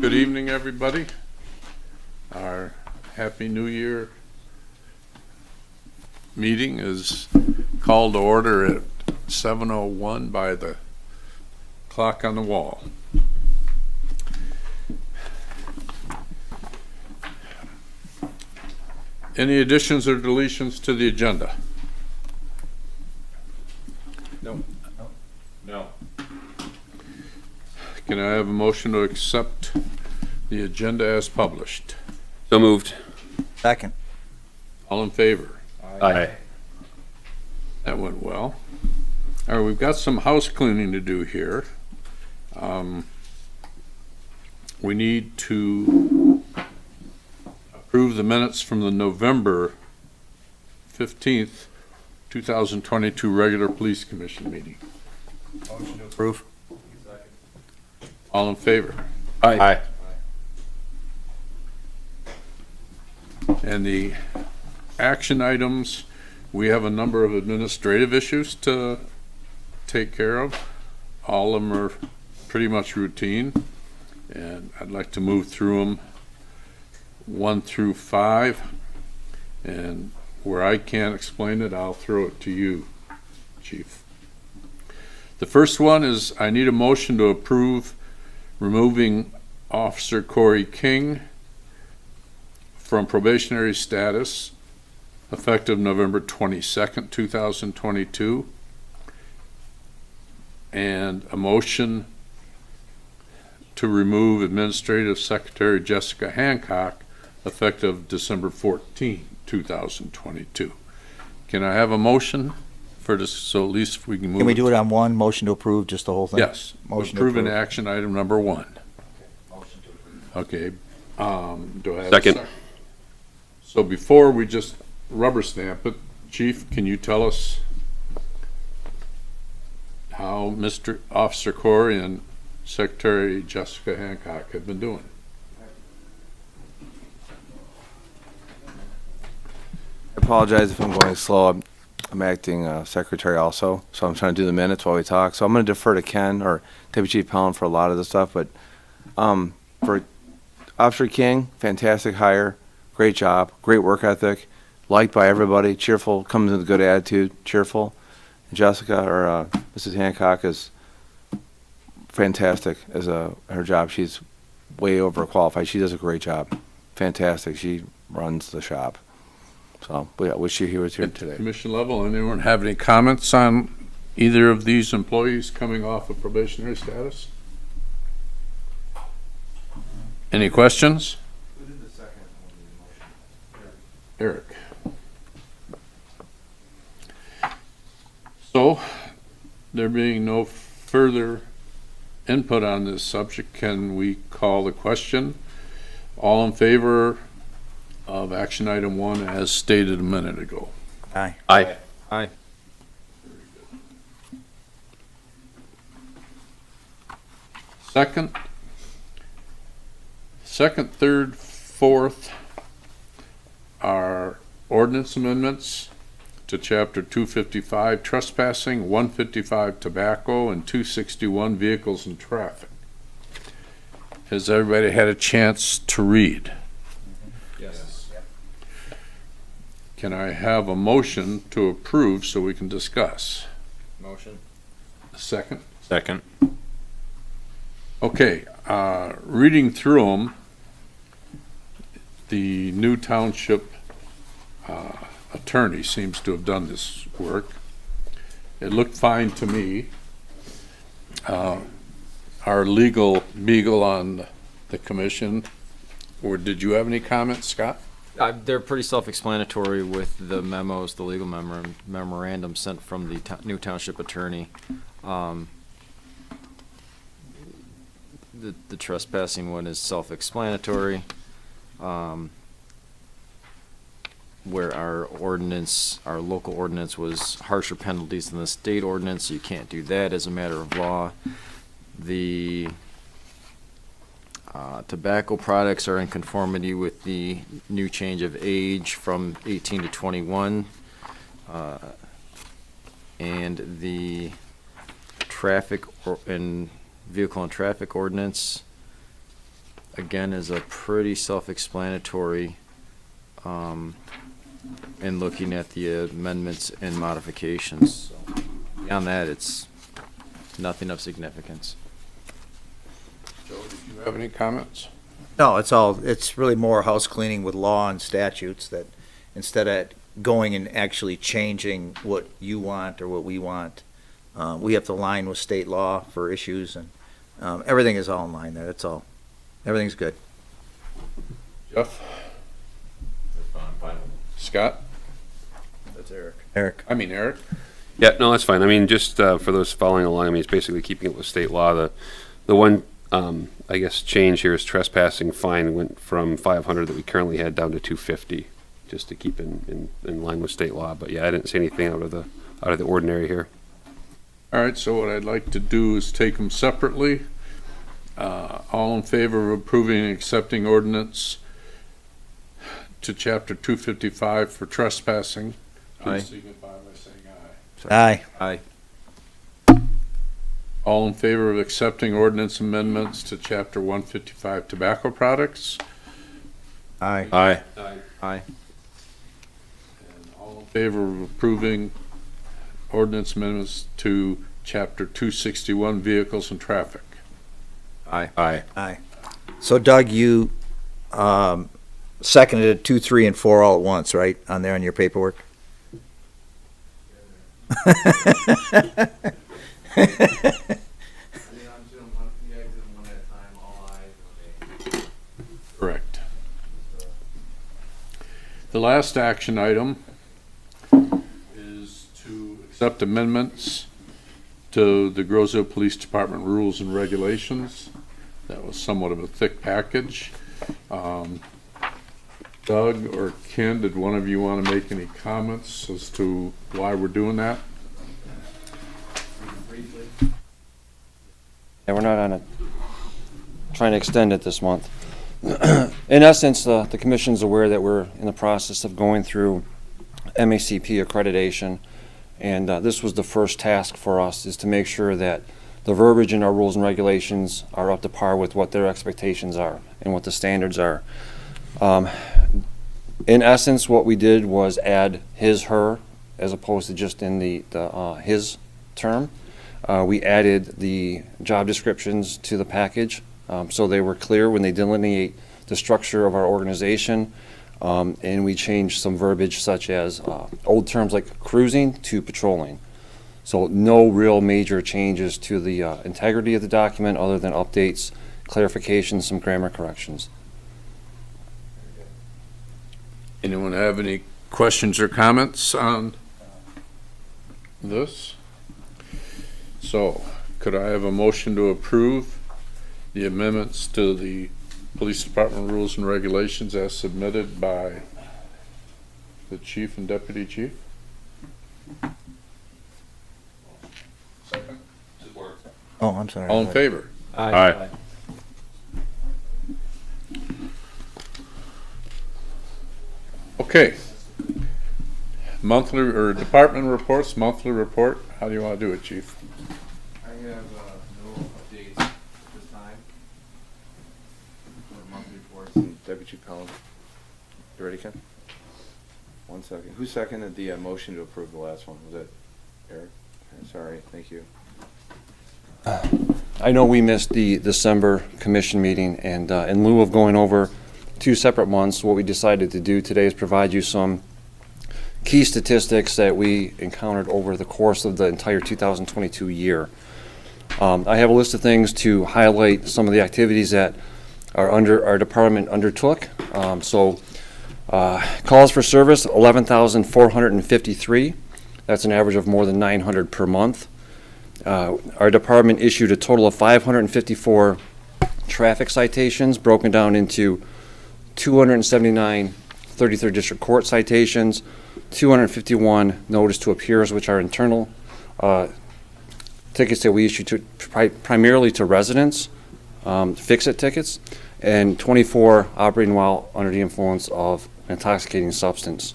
Good evening, everybody. Our Happy New Year meeting is called to order at 7:01 by the clock on the wall. Any additions or deletions to the agenda? No. Can I have a motion to accept the agenda as published? So moved. Second. All in favor? Aye. That went well. All right, we've got some house cleaning to do here. We need to approve the minutes from the November 15th, 2022 regular police commission meeting. Motion to approve. All in favor? Aye. And the action items, we have a number of administrative issues to take care of. All of them are pretty much routine, and I'd like to move through them 1 through 5, and where I can't explain it, I'll throw it to you, Chief. The first one is I need a motion to approve removing Officer Corey King from probationary status effective November 22nd, 2022, and a motion to remove Administrative Secretary Jessica Hancock effective December 14, 2022. Can I have a motion for this, so at least we can move? Can we do it on one motion to approve, just the whole thing? Yes. Motion to Approve an approve. action item number 1. Motion to approve. Okay, do I have a Second. So before we just rubber stamp it, Chief, can you tell us how Mr. Officer Corey and Secretary Jessica Hancock have been doing? I apologize if I'm going slow. I'm acting secretary also, so I'm trying to do the minutes while we talk. So I'm going to defer to Ken or Deputy Chief Pelham for a lot of this stuff. But for Officer King, fantastic hire, great job, great work ethic, liked by everybody, cheerful, comes with a good attitude, cheerful. Jessica or Mrs. Hancock is fantastic as her job. She's way overqualified. She does a great job, fantastic. She runs the shop. So, but I wish she was here today. Commission level, anyone have any comments on either of these employees coming off of probationary status? Any questions? Who did the second one? Eric. So, there being no further input on this subject, can we call the question? All in favor of action item 1 as stated a minute ago? Aye. Aye. Aye. Second, third, fourth are ordinance amendments to Chapter 255 trespassing, 155 tobacco, and 261 vehicles and traffic. Has everybody had a chance to read? Yes. Can I have a motion to approve so we can discuss? Motion. Second? Second. Okay, reading through them, the new township attorney seems to have done this work. It looked fine to me. Our legal beagle on the commission, or did you have any comments, Scott? They're pretty self-explanatory with the memos, the legal memorandum sent from the new township attorney. The trespassing one is self-explanatory. Where our ordinance, our local ordinance was harsher penalties than the state ordinance, so you can't do that as a matter of law. The tobacco products are in conformity with the new change of age from 18 to 21. And the traffic and vehicle and traffic ordinance again, is a pretty self-explanatory, in looking at the amendments and modifications. So, beyond that, it's nothing of significance. Joe, did you have any comments? No, it's really more house cleaning with law and statutes that instead of going and actually changing what you want or what we want, we have to align with state law for issues and, everything is all in line there. That's all. Everything's good. Jeff? Fine. Scott? That's Eric. Eric? Eric? Yeah, no, that's fine. I mean, just for those following along, I mean, it's basically keeping it with state law. The one, I guess, change here is trespassing fine went from 500 that we currently had down to 250, just to keep in line with state law. But yeah, I didn't see anything out of the ordinary here. All right, so what I'd like to do is take them separately. All in favor of approving and accepting ordinance to chapter 255 for trespassing, Aye. please signify by saying aye. Aye. All in favor of accepting ordinance amendments to chapter 155 tobacco products, Aye. Aye. Aye. and all in favor of approving ordinance amendments to chapter 261 vehicles and traffic. Aye. Aye. Aye. So Doug, you, seconded 2, 3, and 4 all at once, right, on there on your paperwork? Correct. The last action item is to accept amendments to the Grosville Police Department rules and regulations. That was somewhat of a thick package. Doug or Ken, did one of you want to make any comments as to why we're doing that? Yeah, we're not on it, trying to extend it this month. In essence, the commission's aware that we're in the process of going through MACP accreditation, and this was the first task for us, is to make sure that the verbiage in our rules and regulations are up to par with what their expectations are and what the standards are. In essence, what we did was add his, her, as opposed to just in the his term. We added the job descriptions to the package, so they were clear when they delineate the structure of our organization, and we changed some verbiage such as old terms like cruising to patrolling. So no real major changes to the integrity of the document other than updates, clarifications, some grammar corrections. Anyone have any questions or comments on this? So, could I have a motion to approve the amendments to the Police Department rules and regulations as submitted by the chief and deputy chief? Second. Oh, I'm sorry. All in favor? Aye. Okay. Monthly, or department reports, monthly report, how do you want to do it, chief? I have no updates at this time for monthly reports. Deputy Pelham. You ready, Ken? 1 second. Who seconded the motion to approve the last one? Was it Eric? Okay, sorry, thank you. I know we missed the December commission meeting, and in lieu of going over 2 separate months, what we decided to do today is provide you some key statistics that we encountered over the course of the entire 2022 year. I have a list of things to highlight some of the activities that our department undertook. Calls for service, 11,453. That's an average of more than 900 per month. Our department issued a total of 554 traffic citations, broken down into 279 33rd District Court citations, 251 notice to appears, which are internal tickets that we issue to primarily to residents, fix-it tickets, and 24 operating while under the influence of an intoxicating substance.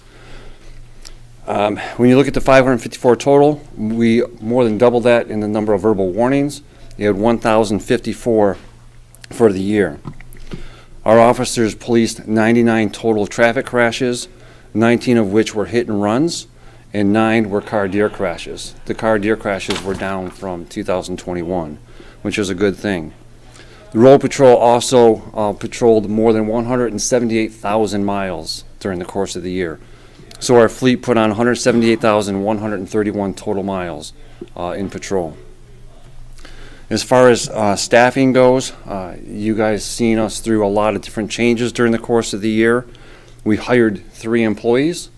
When you look at the 554 total, we more than doubled that in the number of verbal warnings. You had 1,054 for the year. Our officers policed 99 total traffic crashes, 19 of which were hit and runs, and 9 were car deer crashes. The car deer crashes were down from 2021, which is a good thing. The road patrol also patrolled more than 178,000 miles during the course of the year. So our fleet put on 178,131 total miles in patrol. As far as staffing goes, you guys seen us through a lot of different changes during the course of the year. We hired 3 employees.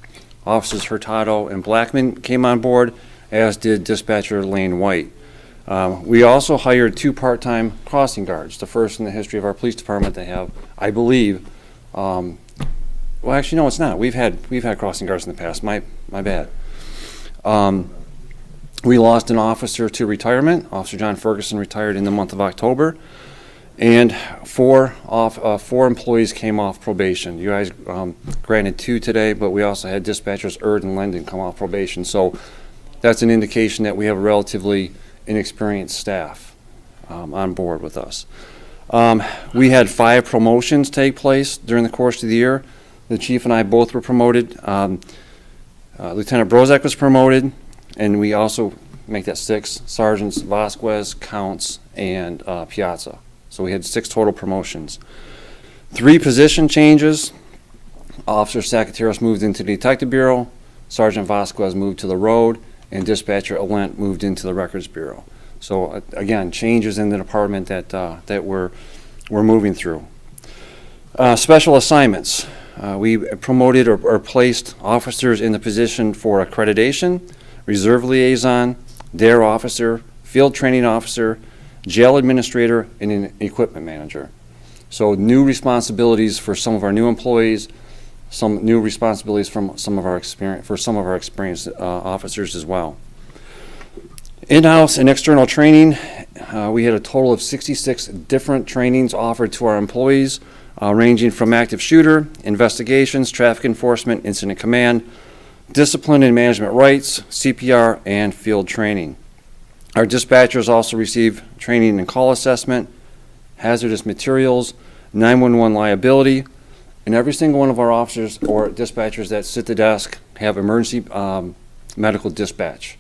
Officers Hurtado and Blackman came on board, as did dispatcher Lane White. We also hired 2 part-time crossing guards, the first in the history of our police department to have, I believe, well, actually, no, it's not. We've had crossing guards in the past. My bad. We lost an officer to retirement. Officer John Ferguson retired in the month of October, and 4 employees came off probation. You guys granted 2 today, but we also had dispatchers Erd and Lendon come off probation. So that's an indication that we have a relatively inexperienced staff on board with us. We had 5 promotions take place during the course of the year. The chief and I both were promoted. Lieutenant Brozak was promoted, and we also make that 6. Sergeants Vasquez, Counts, and Piazza. So we had 6 total promotions. 3 position changes. Officer Sacateros moved into the Detective Bureau, Sergeant Vasquez moved to the road, and Dispatcher Alent moved into the Records Bureau. So again, changes in the department that we're moving through. Special assignments. We promoted or placed officers in the position for accreditation, reserve liaison, DARE officer, field training officer, jail administrator, and an equipment manager. So new responsibilities for some of our new employees, some new responsibilities from some of our experienced officers as well. In-house and external training, we had a total of 66 different trainings offered to our employees, ranging from active shooter, investigations, traffic enforcement, incident command, discipline and management rights, CPR, and field training. Our dispatchers also receive training in call assessment, hazardous materials, 911 liability, and every single one of our officers or dispatchers that sit the desk have emergency medical dispatch,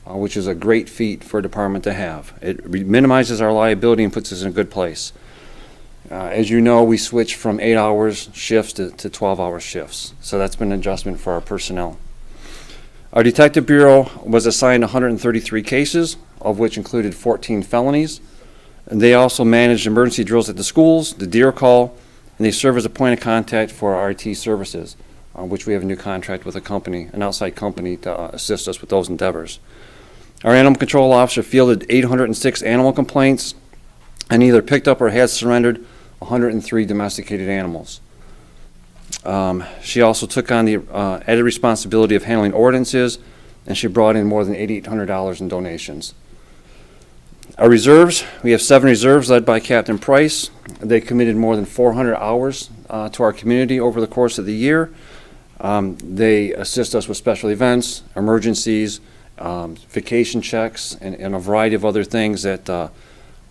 which is a great feat for a department to have. It minimizes our liability and puts us in a good place. As you know, we switched from 8-hour shifts to 12-hour shifts, so that's been an adjustment for our personnel. Our Detective Bureau was assigned 133 cases, of which included 14 felonies. And they also managed emergency drills at the schools, the deer call, and they serve as a point of contact for our IT services, which we have a new contract with a company, an outside company, to assist us with those endeavors. Our animal control officer fielded 806 animal complaints and either picked up or had surrendered 103 domesticated animals. She also took on the added responsibility of handling ordinances, and she brought in more than $8,800 in donations. Our reserves, we have 7 reserves led by Captain Price. They committed more than 400 hours to our community over the course of the year. They assist us with special events, emergencies, vacation checks, and a variety of other things that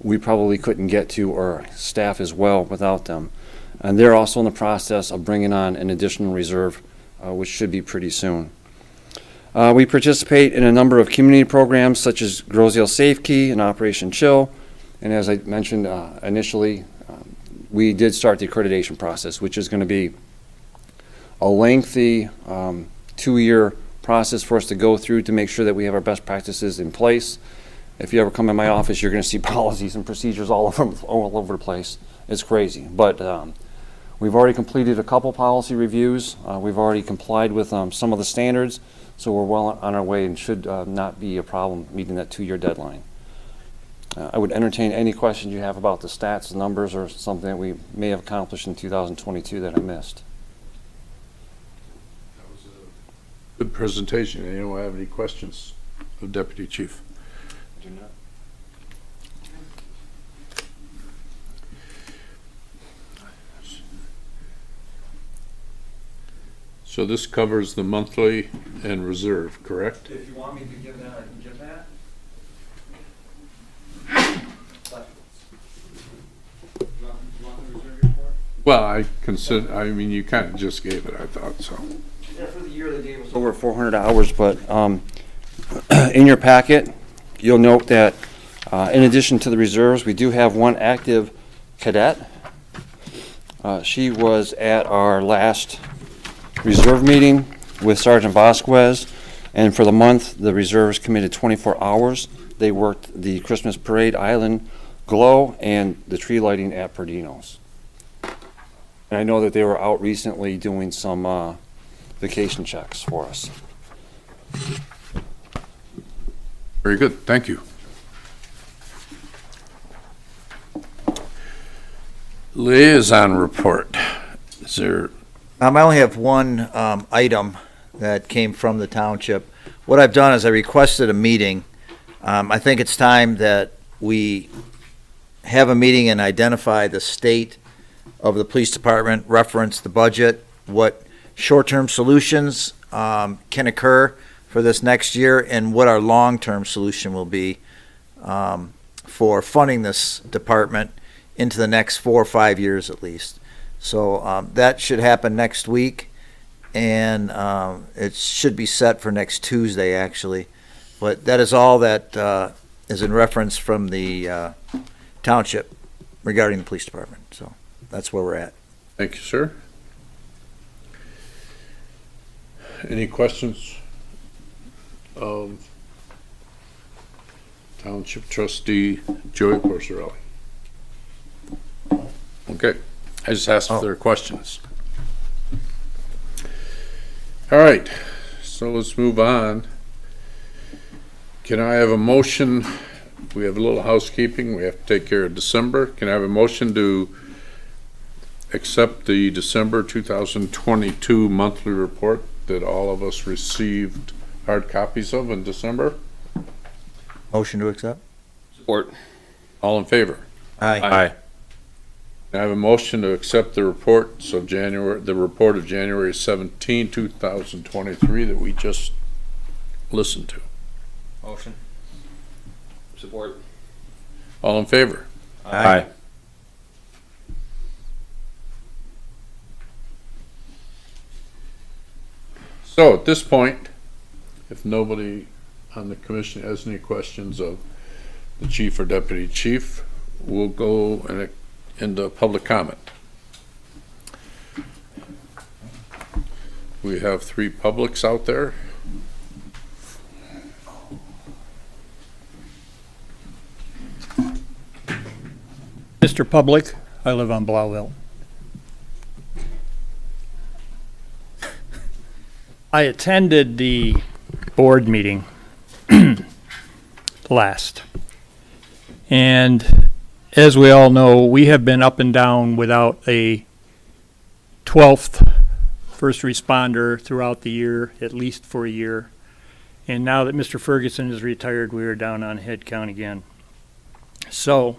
we probably couldn't get to or staff as well without them. And they're also in the process of bringing on an additional reserve, which should be pretty soon. We participate in a number of community programs such as Groseal Safe Key and Operation Chill. And as I mentioned initially, we did start the accreditation process, which is going to be a lengthy 2-year process for us to go through to make sure that we have our best practices in place. If you ever come in my office, you're going to see policies and procedures all over the place. It's crazy. But we've already completed a couple policy reviews. We've already complied with some of the standards. So we're well on our way and should not be a problem meeting that 2-year deadline. I would entertain any questions you have about the stats, numbers, or something that we may have accomplished in 2022 that I missed. That was a good presentation. Anyone have any questions of Deputy Chief? Do not. So this covers the monthly and reserve, correct? If you want me to give that, I can give that. You want the reserve report? Well, I consider, I mean, you kind of just gave it, I thought, so. Yeah, for the year they gave us over 400 hours, but in your packet, you'll note that in addition to the reserves, we do have one active cadet. She was at our last reserve meeting with Sergeant Vasquez, and for the month, the reserves committed 24 hours. They worked the Christmas Parade Island Glow and the tree lighting at Perdino's. And I know that they were out recently doing some vacation checks for us. Very good, thank you. Liaison report. Is there, I only have one item that came from the township. What I've done is I requested a meeting. I think it's time that we have a meeting and identify the state of the police department, reference the budget, what short-term solutions can occur for this next year, and what our long-term solution will be for funding this department into the next 4 or 5 years at least. So that should happen next week, and it should be set for next Tuesday, actually. But that is all that is in reference from the township regarding the police department. So that's where we're at. thank you, sir. Any questions of Township Trustee Joey Porcerelli? Okay, I just asked if there are questions. All right, so let's move on. Can I have a motion? We have a little housekeeping. We have to take care of December. Can I have a motion to accept the December 2022 monthly report that all of us received hard copies of in December? Motion to accept? Support. All in favor? Aye. I have a motion to accept the reports of the report of January 17, 2023 that we just listened to. Motion. Support. All in favor? Aye. So at this point, if nobody on the commission has any questions of the chief or deputy chief, we'll go into public comment. We have 3 publics out there. Mr. Public, I live on Blauville. I attended the board meeting last. And as we all know, we have been up and down without a 12th first responder throughout the year, at least for a year. And now that Mr. Ferguson is retired, we are down on head count again. So,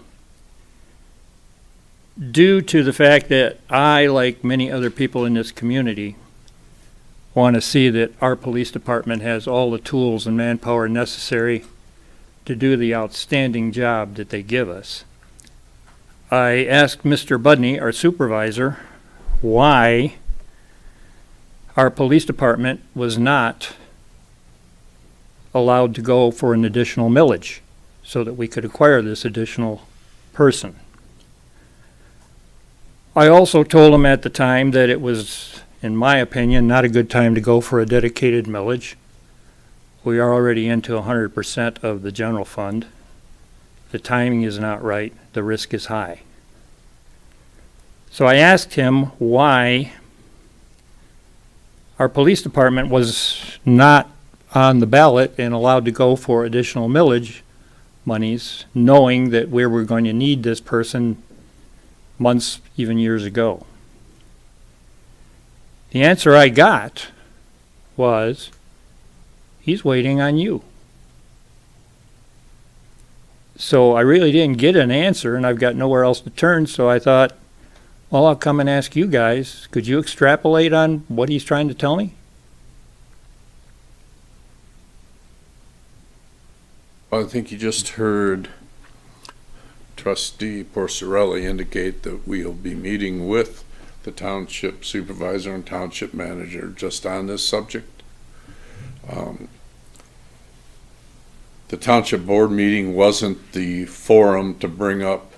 due to the fact that I, like many other people in this community, want to see that our police department has all the tools and manpower necessary to do the outstanding job that they give us, I asked Mr. Budney, our supervisor, why our police department was not allowed to go for an additional millage so that we could acquire this additional person. I also told him at the time that it was, in my opinion, not a good time to go for a dedicated millage. We are already into 100% of the general fund. The timing is not right. The risk is high. So I asked him why our police department was not on the ballot and allowed to go for additional millage monies, knowing that we were going to need this person months, even years ago. The answer I got was, he's waiting on you. So I really didn't get an answer, and I've got nowhere else to turn, so I thought, well, I'll come and ask you guys, could you extrapolate on what he's trying to tell me? I think you just heard Trustee Porcerelli indicate that we'll be meeting with the township supervisor and township manager just on this subject. The township board meeting wasn't the forum to bring up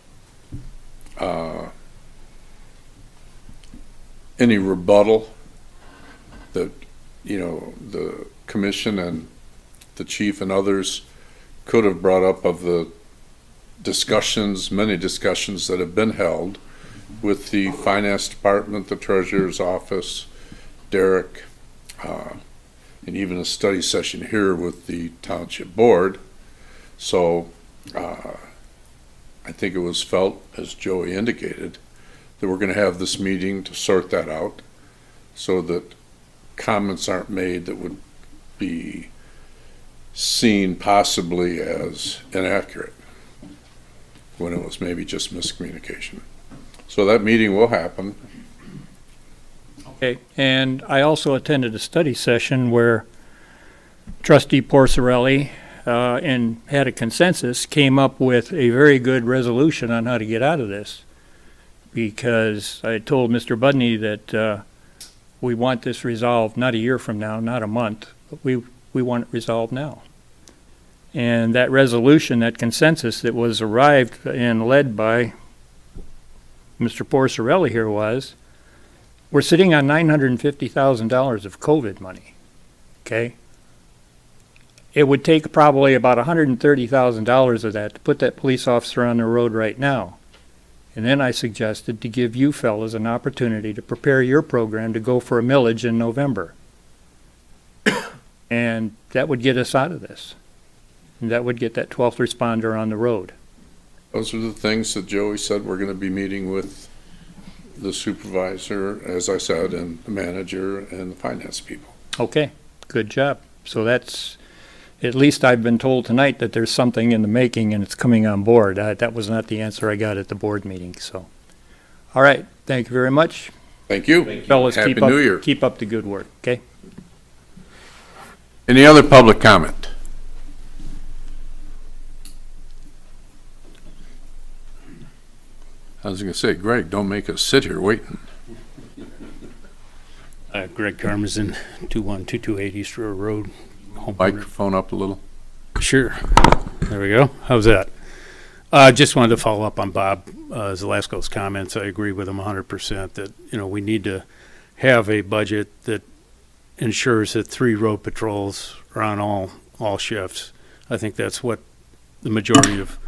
any rebuttal that, the commission and the chief and others could have brought up of the discussions, many discussions that have been held with the finance department, the treasurer's office, Derek, and even a study session here with the township board. So I think it was felt, as Joey indicated, that we're going to have this meeting to sort that out so that comments aren't made that would be seen possibly as inaccurate when it was maybe just miscommunication. So that meeting will happen. Okay, and I also attended a study session where trustee Porcerelli, and had a consensus, came up with a very good resolution on how to get out of this. Because I told Mr. Budney that we want this resolved not a year from now, not a month, but we want it resolved now. And that resolution, that consensus that was arrived and led by Mr. Porcerelli here was, we're sitting on $950,000 of COVID money, okay? It would take probably about $130,000 of that to put that police officer on the road right now. And then I suggested to give you fellas an opportunity to prepare your program to go for a millage in November. And that would get us out of this. And that would get that 12th responder on the road. Those are the things that Joey said we're going to be meeting with the supervisor, as I said, and the manager and the finance people. Okay, good job. So that's, at least I've been told tonight that there's something in the making and it's coming on board. That was not the answer I got at the board meeting, so. All right, thank you very much. Thank you. Fellas, Happy keep up, New Year. keep up the good work, okay? Any other public comment? I was going to say, Greg, don't make us sit here waiting. Greg Karmazin, 21228 East River Road. homeowner. Microphone up a little. Sure. There we go. How's that? Just wanted to follow up on Bob Zelasco's comments. I agree with him 100% that, we need to have a budget that ensures that 3 road patrols are on all shifts. I think that's what the majority of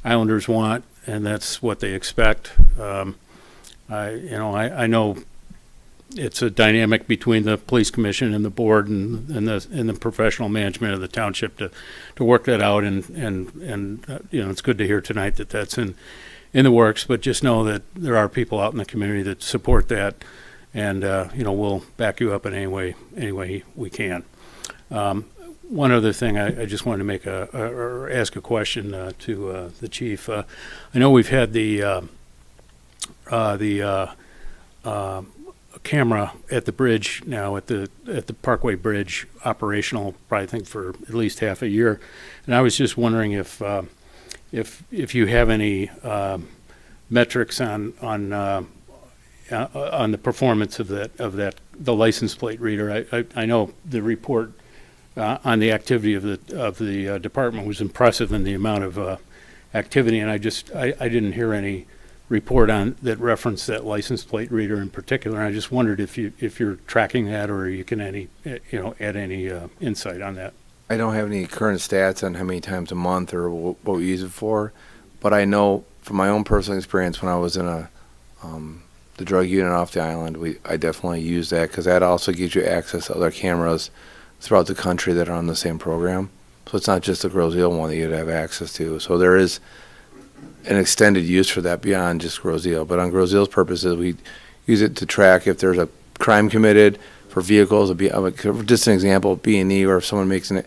Islanders want, and that's what they expect. I know it's a dynamic between the police commission and the board and the professional management of the township to work that out, and it's good to hear tonight that that's in the works. But just know that there are people out in the community that support that, and we'll back you up in any way we can. One other thing, I just wanted to make or ask a question to the chief. I know we've had the camera at the bridge now, at the Parkway Bridge, operational, probably I think for at least half a year, and I was just wondering if you have any metrics on the performance of the license plate reader. I know the report on the activity of the department was impressive in the amount of activity, and I didn't hear any report on that referenced that license plate reader in particular. And I just wondered if you're tracking that, or you can add any insight on that. I don't have any current stats on how many times a month or what we use it for, but I know from my own personal experience when I was in the drug unit off the island, I definitely use that because that also gives you access to other cameras throughout the country that are on the same program. So it's not just the Groseal one that you'd have access to. So there is an extended use for that beyond just Groseal. But on Groseal's purposes, we use it to track if there's a crime committed for vehicles. Just an example, B&E, or if someone makes an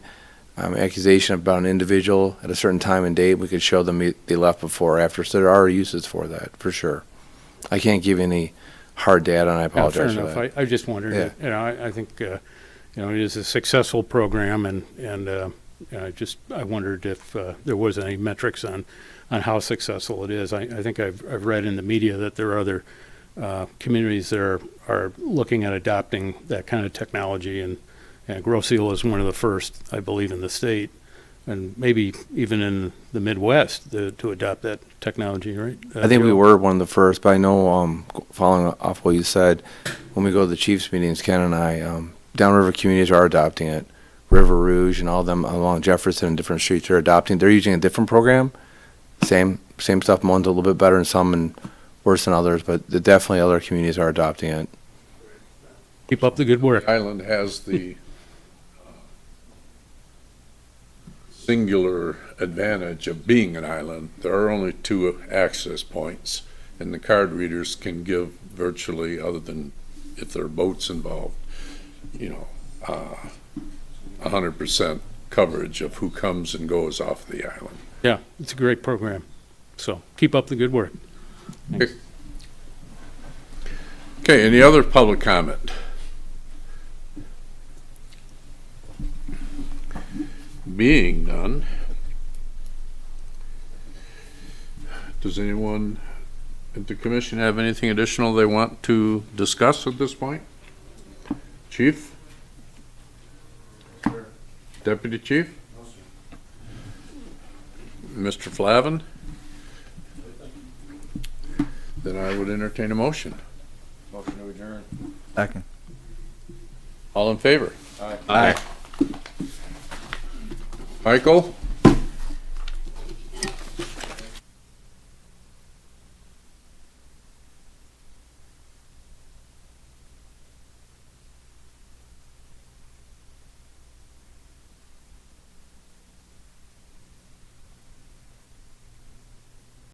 accusation about an individual at a certain time and date, we could show them they left before or after. So there are uses for that, for sure. I can't give any hard data, and I apologize for that. Fair enough. I just wondered. Yeah. I think it is a successful program, and I wondered if there was any metrics on how successful it is. I think I've read in the media that there are other communities that are looking at adopting that kind of technology, and Grosse Ile is one of the first, I believe, in the state, and maybe even in the Midwest to adopt that technology, right? I think we Joe? were one of the first, but I know, following off what you said, when we go to the chiefs meetings, Ken and I, downriver communities are adopting it. River Rouge and all of them along Jefferson and different streets are adopting. They're using a different program. Same stuff. One's a little bit better than some and worse than others, but definitely other communities are adopting it. Keep up the good work. The island has the singular advantage of being an island. There are only 2 access points, and the card readers can give virtually, other than if there are boats involved, 100% coverage of who comes and goes off the island. Yeah, it's a great program. So keep up the good work. Okay, any other public comment? Being none, does anyone at the commission have anything additional they want to discuss at this point? Chief? Deputy Chief? Mr. Flavin? Then I would entertain a motion. Motion to adjourn. Second. All in favor? Aye. Aye. Michael?